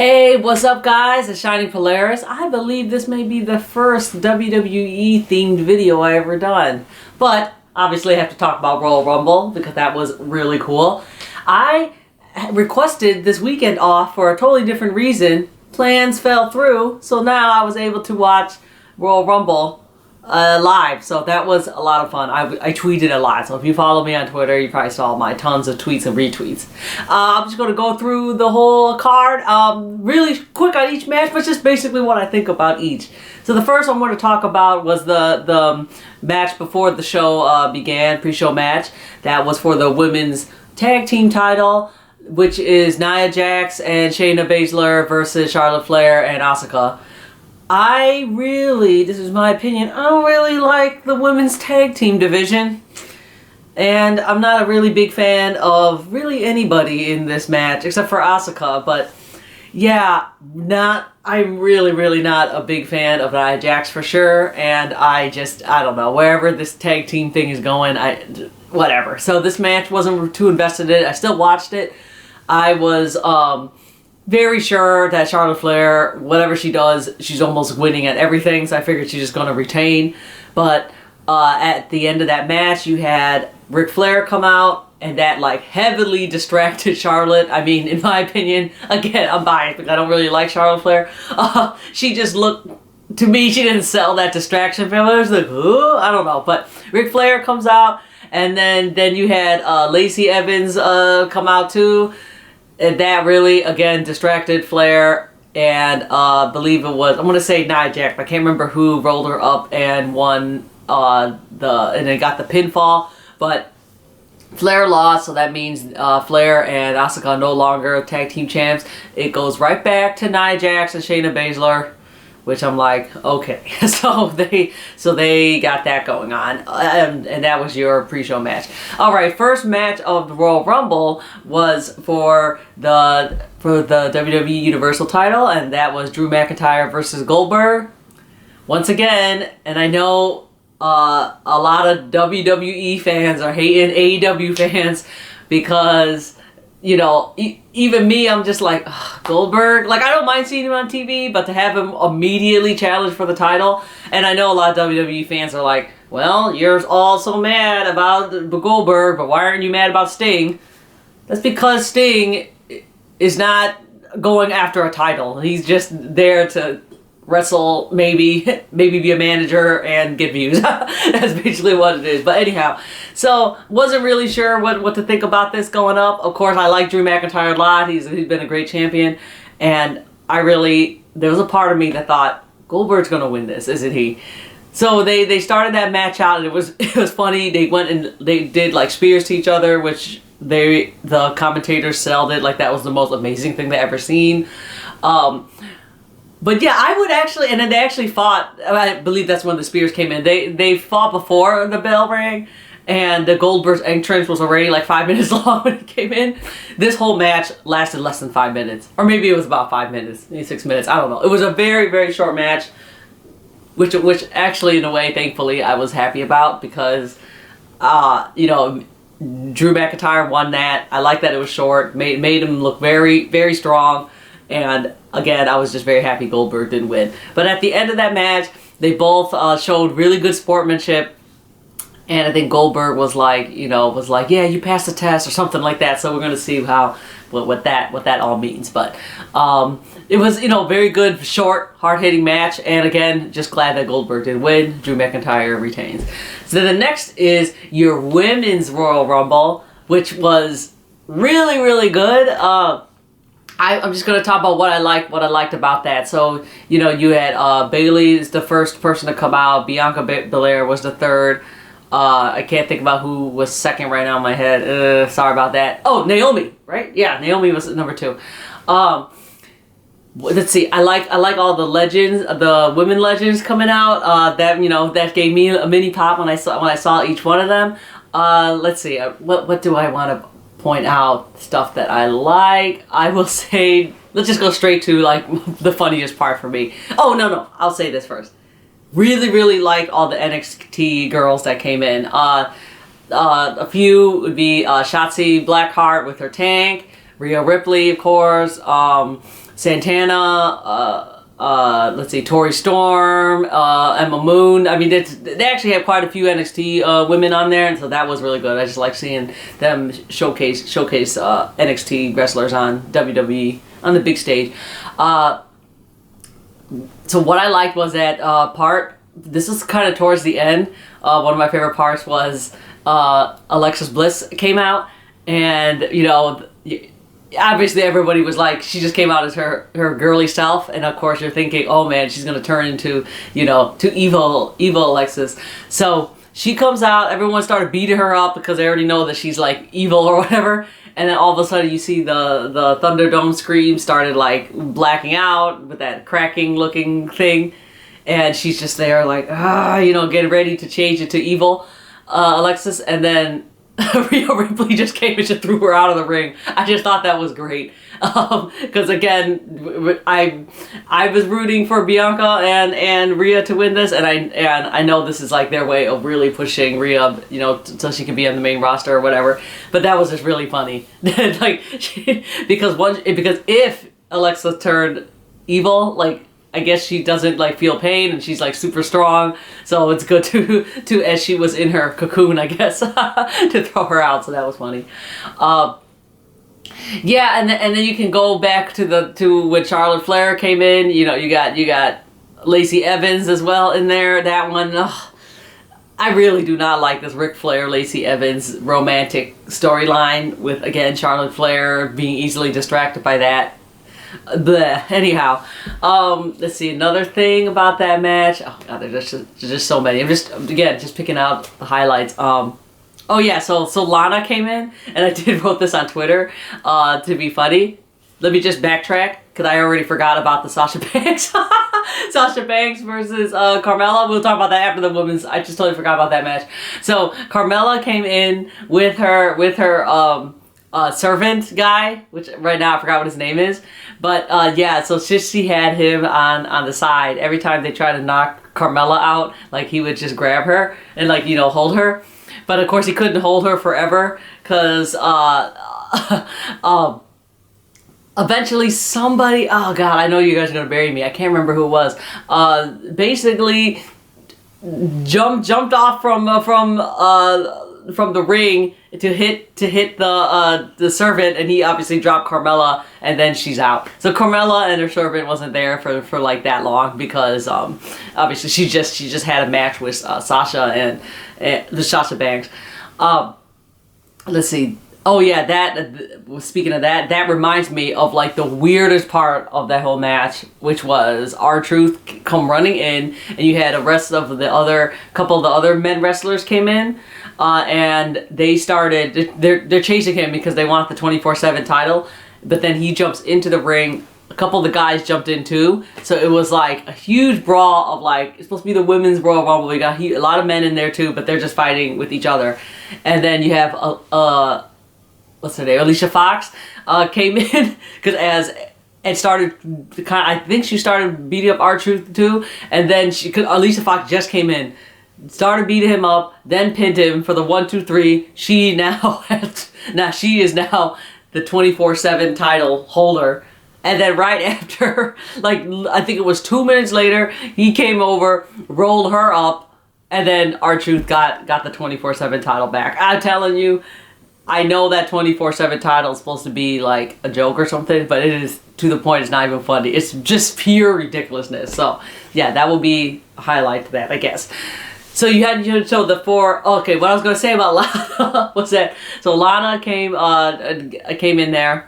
Hey, what's up guys? It's ShiningPolaris. I believe this may be the first WWE themed video I ever done. But obviously I have to talk about Royal Rumble because that was really cool. I requested this weekend off for a totally different reason. Plans fell through, so now I was able to watch Royal Rumble live, so that was a lot of fun. I tweeted a lot, so if you follow me on Twitter, you probably saw my tons of tweets and retweets. I'm just going to go through the whole card really quick on each match, but just basically what I think about each. So the first one I want to talk about was the match before the show began, pre-show match. That was for the women's tag team title, which is Nia Jax and Shayna Baszler versus Charlotte Flair and Asuka. This is my opinion, I don't really like the women's tag team division. And I'm not a really big fan of really anybody in this match, except for Asuka. But yeah, I'm really not a big fan of Nia Jax for sure. And I don't know, wherever this tag team thing is going, whatever. So this match wasn't too invested in it. I still watched it. I was, very sure that Charlotte Flair, whatever she does, she's almost winning at everything, so I figured she's just going to retain. But at the end of that match, you had Ric Flair come out, and that like heavily distracted Charlotte. I mean, in my opinion, again, I'm biased because I don't really like Charlotte Flair. She just looked, to me, she didn't sell that distraction for me. I was like, ooh, I don't know. But Ric Flair comes out, and then you had Lacey Evans come out too. And that really, again, distracted Flair, and believe it was, I'm going to say Nia Jax, I can't remember who rolled her up and won and then got the pinfall, but Flair lost, so that means Flair and Asuka no longer tag team champs. It goes right back to Nia Jax and Shayna Baszler, which I'm like, okay, so they got that going on, and that was your pre-show match. All right, first match of the Royal Rumble was for the WWE Universal title, and that was Drew McIntyre versus Goldberg. Once again, and I know a lot of WWE fans are hating AEW fans because, you know, even me, I'm just like, ugh, Goldberg. Like, I don't mind seeing him on TV, but to have him immediately challenge for the title, and I know a lot of WWE fans are like, well, you're all so mad about Goldberg, but why aren't you mad about Sting? That's because Sting is not going after a title. He's just there to wrestle, maybe be a manager and get views. That's basically what it is. But anyhow, so wasn't really sure what to think about this going up. Of course, I like Drew McIntyre a lot. He's been a great champion, and there was a part of me that thought Goldberg's gonna win this, isn't he? So they started that match out, and it was funny. They went and they did like spears to each other, which the commentators sold it like that was the most amazing thing they ever seen. But yeah, I would actually, and then they actually fought, I believe that's when the spears came in. They fought before the bell rang, and the Goldberg's entrance was already like 5 minutes long when he came in. This whole match lasted less than 5 minutes. Or maybe it was about 5 minutes, maybe 6 minutes, I don't know. It was a very short match, which actually in a way, thankfully, I was happy about because, you know, Drew McIntyre won that. I like that it was short, made him look very strong. And again, I was just very happy Goldberg didn't win. But at the end of that match, they both showed really good sportsmanship. And I think Goldberg was like, yeah, you passed the test or something like that. So we're going to see what that all means. But it was, very good, short, hard-hitting match. And again, just glad that Goldberg did win. Drew McIntyre retains. So the next is your Women's Royal Rumble, which was really good. I'm just going to talk about what I liked about that. So, you had Bayley is the first person to come out. Bianca Belair was the third. I can't think about who was second right now in my head. Sorry about that. Oh, Naomi, right? Yeah, Naomi was number 2. Let's see. I like all the legends, the women legends coming out. That gave me a mini pop when I saw each one of them. Let's see. What do I want to point out? Stuff that I like. I will say, let's just go straight to like the funniest part for me. Oh no, I'll say this first. Really like all the NXT girls that came in. A few would be Shotzi Blackheart with her tank, Rhea Ripley, of course, Santana, let's see, Tori Storm, Emma Moon. I mean, they actually had quite a few NXT women on there, and so that was really good. I just like seeing them showcase NXT wrestlers on WWE on the big stage. So what I liked was that part. This was kind of towards the end. One of my favorite parts was Alexis Bliss came out, and you know, obviously everybody was like, she just came out as her girly self, and of course you're thinking, oh man, she's gonna turn into, you know, to evil Alexis. So she comes out, everyone started beating her up because they already know that she's like evil or whatever, and then all of a sudden you see the Thunderdome scream started like blacking out with that cracking looking thing, and she's just there like, you know, getting ready to change it to evil Alexis, and then Rhea Ripley just came and just threw her out of the ring. I just thought that was great. Because again, I was rooting for Bianca and Rhea to win this, and I know this is like their way of really pushing Rhea, you know, so she can be on the main roster or whatever. But that was just really funny. Like, because if Alexa turned evil, like, I guess she doesn't like feel pain, and she's like super strong, so it's good to as she was in her cocoon, I guess, to throw her out. So that was funny. Yeah, and then you can go back to when Charlotte Flair came in. You know, you got Lacey Evans as well in there. That one, I really do not like this Ric Flair Lacey Evans romantic storyline with, again, Charlotte Flair being easily distracted by that. Bleh. Anyhow, let's see, another thing about that match. Oh god, there's just so many. I'm just picking out the highlights. Oh yeah, so Lana came in, and I wrote this on Twitter to be funny. Let me just backtrack, because I already forgot about the Sasha Banks. Sasha Banks versus Carmela. We'll talk about that after the women's. I just totally forgot about that match. So Carmela came in with her servant guy, which right now I forgot what his name is, but yeah, so she had him on the side. Every time they try to knock Carmela out, like, he would just grab her and, like, you know, hold her, but of course he couldn't hold her forever, because eventually somebody, oh god, I know you guys are gonna bury me, I can't remember who it was, basically jumped off from the ring to hit the servant, and he obviously dropped Carmela, and then she's out. So Carmela and her servant wasn't there for like that long, because obviously she just had a match with Sasha and the Sasha Banks. Let's see. Oh yeah, speaking of that reminds me of like the weirdest part of that whole match, which was R-Truth come running in, and you had a rest of the couple of the other men wrestlers came in, and they started, they're chasing him because they want the 24/7 title, but then he jumps into the ring. A couple of the guys jumped in too, so it was like a huge brawl of, like, it's supposed to be the women's Royal Rumble. We got a lot of men in there too, but they're just fighting with each other. And then you have what's her name? Alicia Fox came in, because as it started, I think she started beating up R-Truth too, and then Alicia Fox just came in, started beating him up, then pinned him for the 1, 2, 3. She she is now the 24/7 title holder. And then right after, like, I think it was 2 minutes later, he came over, rolled her up, and then R-Truth got the 24/7 title back. I'm telling you, I know that 24/7 title is supposed to be like a joke or something, but it is, to the point, it's not even funny. It's just pure ridiculousness. So yeah, that will be a highlight to that, I guess. So you had the four. Okay, what I was going to say about Lana was that, so Lana came in there.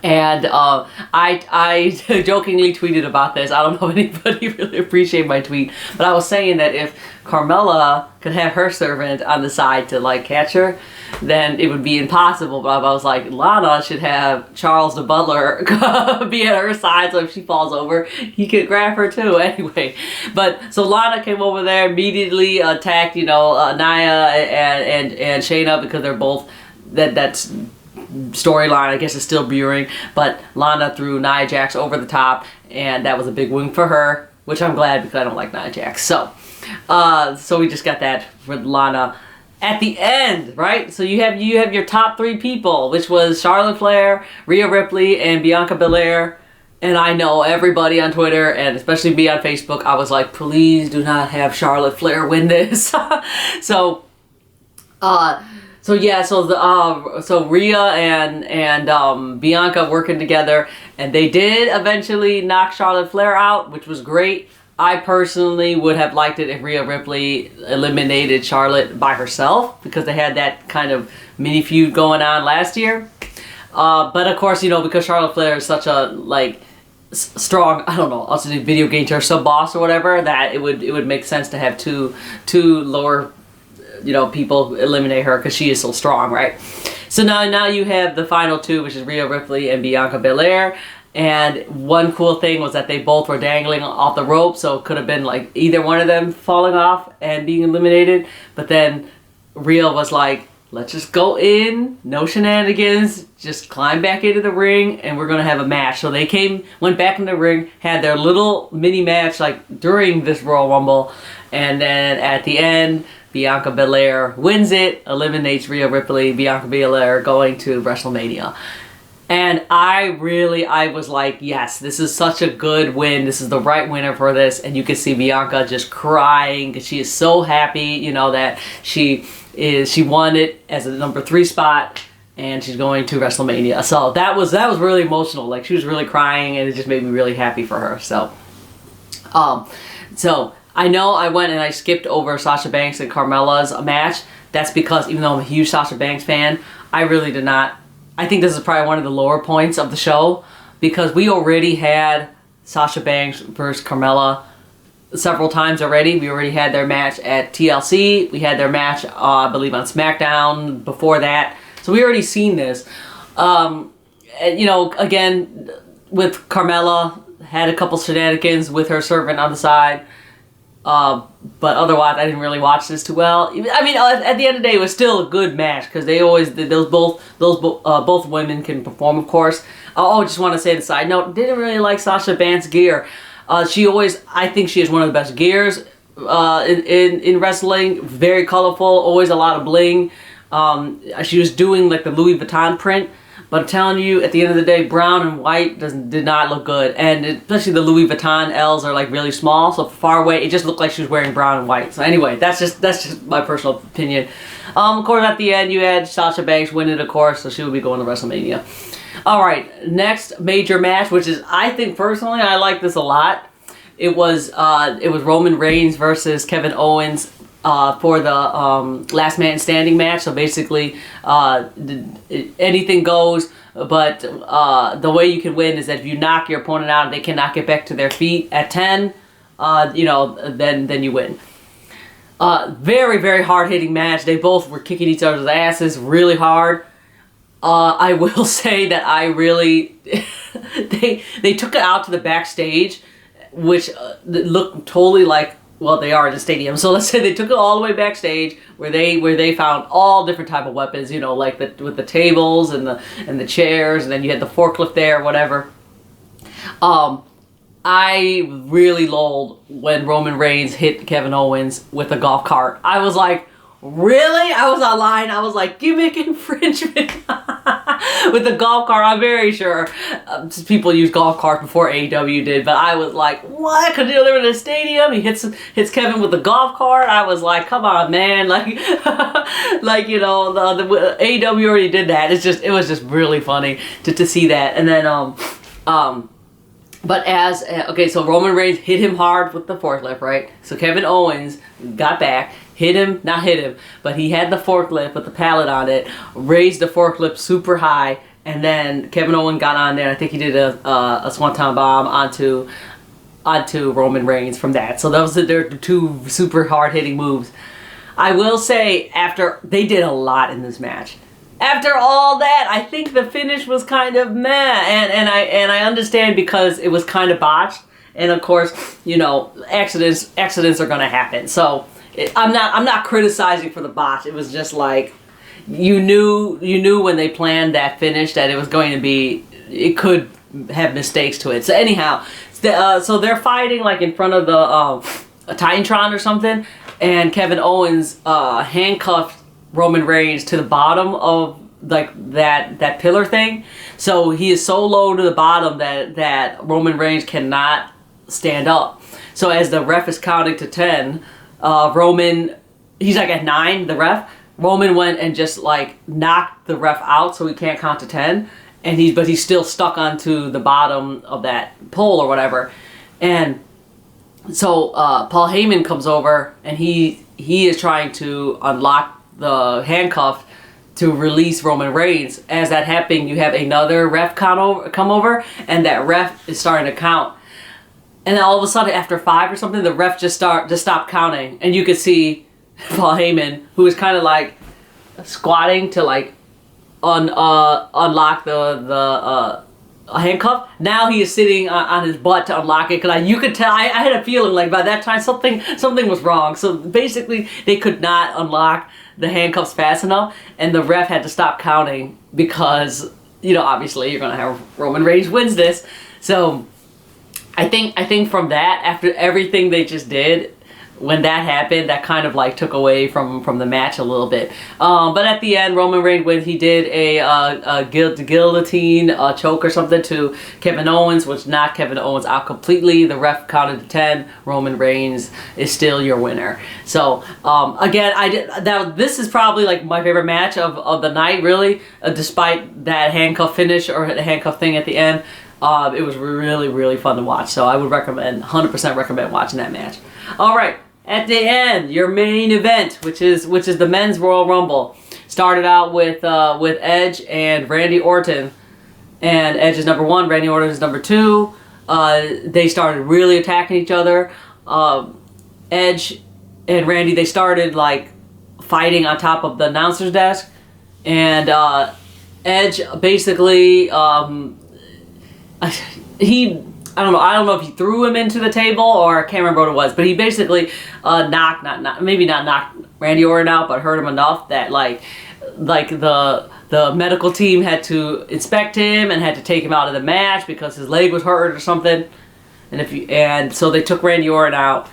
And I jokingly tweeted about this. I don't know if anybody really appreciated my tweet, but I was saying that if Carmela could have her servant on the side to, like, catch her, then it would be impossible. But I was like, Lana should have Charles the Butler be at her side, so if she falls over, he could grab her too. Anyway, but so Lana came over there, immediately attacked, Nia and Shayna, because they're both that's storyline, I guess, is still brewing, but Lana threw Nia Jax over the top, and that was a big win for her, which I'm glad, because I don't like Nia Jax. So we just got that for Lana at the end, right? So you have your top 3 people, which was Charlotte Flair, Rhea Ripley, and Bianca Belair. And I know everybody on Twitter and especially me on Facebook, I was like, please do not have Charlotte Flair win this. So Rhea and Bianca working together, and they did eventually knock Charlotte Flair out, which was great. I personally would have liked it if Rhea Ripley eliminated Charlotte by herself, because they had that kind of mini feud going on last year. But of course, because Charlotte Flair is such a strong, I don't know, also the video game term, sub boss or whatever, that it would make sense to have two lower people eliminate her, because she is so strong, right? So now you have the final two, which is Rhea Ripley and Bianca Belair. And one cool thing was that they both were dangling off the rope, so it could have been like either one of them falling off and being eliminated. But then Rhea was like, let's just go in, no shenanigans, just climb back into the ring, and we're gonna have a match. So they went back in the ring, had their little mini match during this Royal Rumble, and then at the end, Bianca Belair wins it, eliminates Rhea Ripley, Bianca Belair going to WrestleMania. And I was like, yes, this is such a good win. This is the right winner for this. And you can see Bianca just crying because she is so happy, that she won it as a number 3 spot, and she's going to WrestleMania. So that was really emotional. She was really crying, and it just made me really happy for her. So I know I went and I skipped over Sasha Banks and Carmela's match. That's because even though I'm a huge Sasha Banks fan, I really did not. I think this is probably one of the lower points of the show, because we already had Sasha Banks versus Carmela several times already. We already had their match at TLC. We had their match, I believe, on Smackdown before that. So we already seen this. And, again, with Carmela, had a couple shenanigans with her servant on the side. But otherwise, I didn't really watch this too well. I mean, at the end of the day, it was still a good match, because they always both women can perform, of course. I just want to say the side note, didn't really like Sasha Banks' gear. I think she is one of the best gears in wrestling. Very colorful, always a lot of bling. She was doing the Louis Vuitton print. But I'm telling you, at the end of the day, brown and white did not look good. And especially the Louis Vuitton L's are really small, so far away, it just looked like she was wearing brown and white. So anyway, that's just my personal opinion. Of course, at the end, you had Sasha Banks win it, of course, so she will be going to WrestleMania. All right, next major match, which is, I think personally, I like this a lot. It was Roman Reigns versus Kevin Owens for the last man standing match. So basically, anything goes, but the way you can win is that if you knock your opponent out and they cannot get back to their feet at 10, then you win. Very, very hard-hitting match. They both were kicking each other's asses really hard. I will say that I really... they took it out to the backstage, which looked totally like... Well, they are in the stadium, so let's say they took it all the way backstage, where they found all different type of weapons, with the tables and the chairs, and then you had the forklift there, whatever. I really lolled when Roman Reigns hit Kevin Owens with a golf cart. I was like, really? I was online. I was like, gimmick infringement with the golf cart. I'm very sure people used golf carts before AEW did, but I was like, what? Because they were in a stadium. He hits Kevin with the golf cart. I was like, come on, man. The AEW already did that. It was just really funny to see that. And then so Roman Reigns hit him hard with the forklift, right? So Kevin Owens got back. Not hit him, but he had the forklift with the pallet on it, raised the forklift super high, and then Kevin Owens got on there. I think he did a swanton bomb onto Roman Reigns from that. So those are their two super hard-hitting moves. I will say, after they did a lot in this match. After all that, I think the finish was kind of meh, and I understand because it was kind of botched, and of course, accidents are gonna happen. So. I'm not criticizing for the botch. It was just like you knew when they planned that finish that it could have mistakes to it. So anyhow, so they're fighting in front of the a Titantron or something, and Kevin Owens handcuffed Roman Reigns to the bottom of like that pillar thing. So he is so low to the bottom that Roman Reigns cannot stand up. So as the ref is counting to 10, Roman, he's like at 9, the ref. Roman went and just like knocked the ref out so he can't count to 10. But he's still stuck onto the bottom of that pole or whatever. And so Paul Heyman comes over and he is trying to unlock the handcuff to release Roman Reigns. As that happening, you have another ref come over, and that ref is starting to count. And then all of a sudden, after 5 or something, the ref just stopped counting, and you could see Paul Heyman, who was kind of like squatting to like unlock the handcuff. Now he is sitting on his butt to unlock it, because you could tell. I had a feeling like by that time something was wrong. So basically, they could not unlock the handcuffs fast enough, and the ref had to stop counting because, you know, obviously you're gonna have Roman Reigns wins this. So I think from that, after everything they just did, when that happened, that kind of like took away from the match a little bit. But at the end, Roman Reigns, when he did a guillotine choke or something to Kevin Owens, which knocked Kevin Owens out completely. The ref counted to 10. Roman Reigns is still your winner. So again, this is probably like my favorite match of the night, really, despite that handcuff finish or the handcuff thing at the end. It was really, really fun to watch. So I would 100% recommend watching that match. All right. At the end, your main event, which is the Men's Royal Rumble, started out with Edge and Randy Orton, and Edge is number 1, Randy Orton is number 2. They started really attacking each other. Edge and Randy, they started like fighting on top of the announcer's desk, and Edge basically I don't know if he threw him into the table, or I can't remember what it was, but he basically knocked Randy Orton out, but hurt him enough that like the medical team had to inspect him and had to take him out of the match because his leg was hurt or something. And so they took Randy Orton out.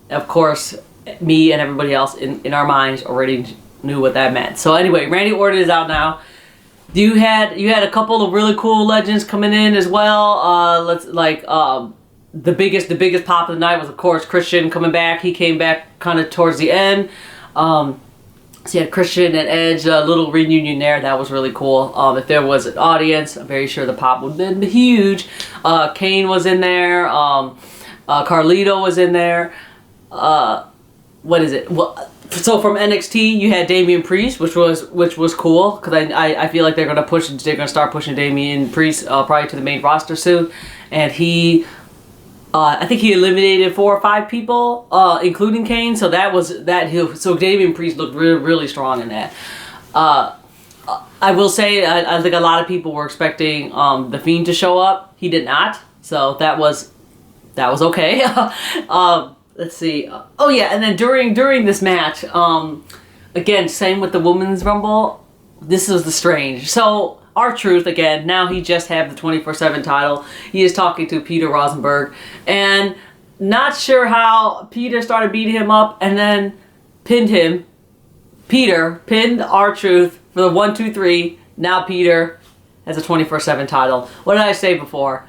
Of course, me and everybody else in our minds already knew what that meant. So anyway, Randy Orton is out now. You had a couple of really cool legends coming in as well. The biggest pop of the night was, of course, Christian coming back. He came back kind of towards the end. So you had Christian and Edge, a little reunion there. That was really cool. If there was an audience, I'm very sure the pop would have been huge. Kane was in there. Carlito was in there. What is it? Well, so from NXT, you had Damian Priest, which was cool, because I feel like they're gonna start pushing Damian Priest probably to the main roster soon, and I think he eliminated 4 or 5 people, including Kane. So so Damian Priest looked really, really strong in that. I will say I think a lot of people were expecting the Fiend to show up. He did not, so that was okay. Let's see. Oh yeah, and then during this match, again, same with the Women's Rumble. This was the strange. So R-Truth, again, now he just have the 24/7 title. He is talking to Peter Rosenberg, and not sure how Peter started beating him up and then pinned him. Peter pinned R-Truth for the 1, 2, 3. Now Peter has a 24/7 title. What did I say before?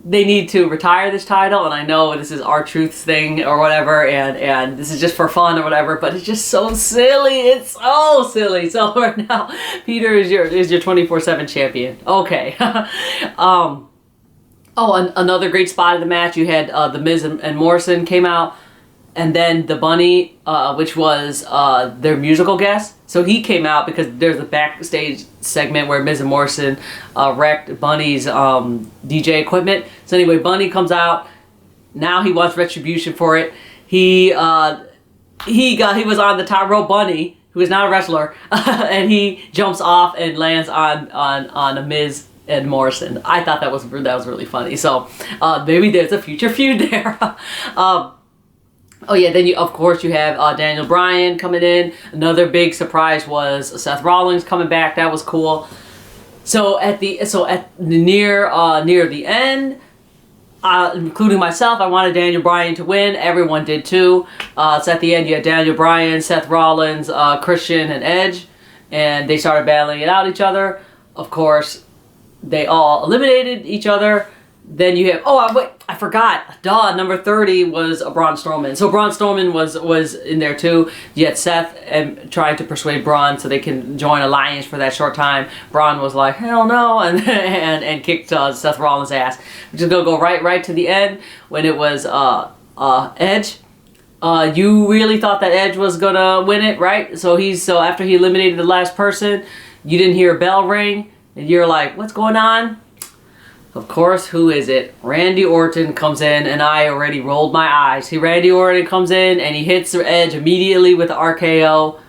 They need to retire this title, and I know this is R-Truth's thing or whatever, and this is just for fun or whatever, but it's just so silly. It's so silly. So right now, Peter is your 24/7 champion. Okay. Another great spot in the match. You had The Miz and Morrison came out, and then the Bunny, which was their musical guest. So he came out because there's a backstage segment where Miz and Morrison wrecked Bunny's DJ equipment. So anyway, Bunny comes out. Now he wants retribution for it. He was on the top rope, Bunny, who is not a wrestler, and he jumps off and lands on a Miz and Morrison. I thought that was really funny. So maybe there's a future feud there. Oh yeah, then of course you have Daniel Bryan coming in. Another big surprise was Seth Rollins coming back. That was cool. So near the end, including myself, I wanted Daniel Bryan to win. Everyone did too. So at the end, you had Daniel Bryan, Seth Rollins, Christian, and Edge. and they started battling it out each other. Of course, they all eliminated each other. Then you have, wait, I forgot. Duh, number 30 was Braun Strowman. So Braun Strowman was in there too. You had Seth and trying to persuade Braun so they can join Alliance for that short time. Braun was like, hell no, and kicked Seth Rollins' ass. We're just gonna go right to the end when it was Edge. You really thought that Edge was gonna win it, right? So after he eliminated the last person, you didn't hear a bell ring, and you're like, what's going on? Of course, who is it? Randy Orton comes in, and I already rolled my eyes. Randy Orton comes in, and he hits Edge immediately with the RKO.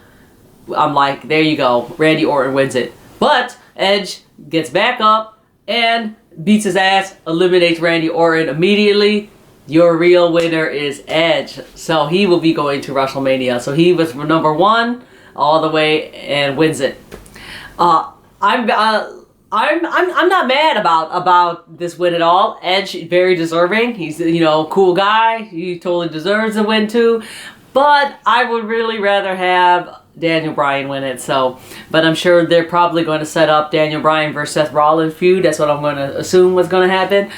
I'm like, there you go. Randy Orton wins it. But Edge gets back up and beats his ass, eliminates Randy Orton immediately. Your real winner is Edge. So he will be going to WrestleMania. So he was number 1 all the way and wins it. I'm not mad about this win at all. Edge, very deserving. He's, cool guy. He totally deserves a win too. But I would really rather have Daniel Bryan win it. But I'm sure they're probably going to set up Daniel Bryan versus Seth Rollins feud. That's what I'm going to assume was going to happen.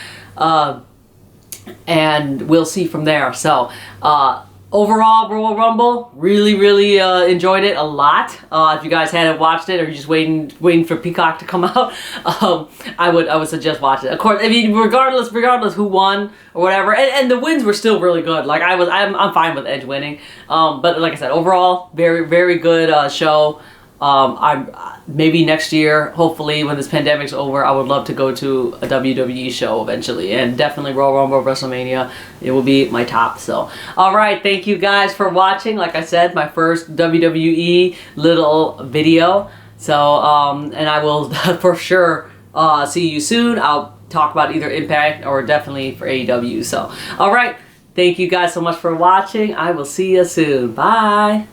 And we'll see from there. So, overall, Royal Rumble, really enjoyed it a lot. If you guys hadn't watched it or you're just waiting for Peacock to come out, I would suggest watch it. Of course, I mean, regardless who won or whatever, and the wins were still really good. Like I'm fine with Edge winning. But like I said, overall, very good show. I'm maybe next year, hopefully when this pandemic's over, I would love to go to a WWE show eventually, and definitely Royal Rumble, WrestleMania, it will be my top. So alright, thank you guys for watching. Like I said, my first WWE little video. So and I will for sure see you soon. I'll talk about either Impact or definitely for AEW. So alright, thank you guys so much for watching. I will see you soon. Bye.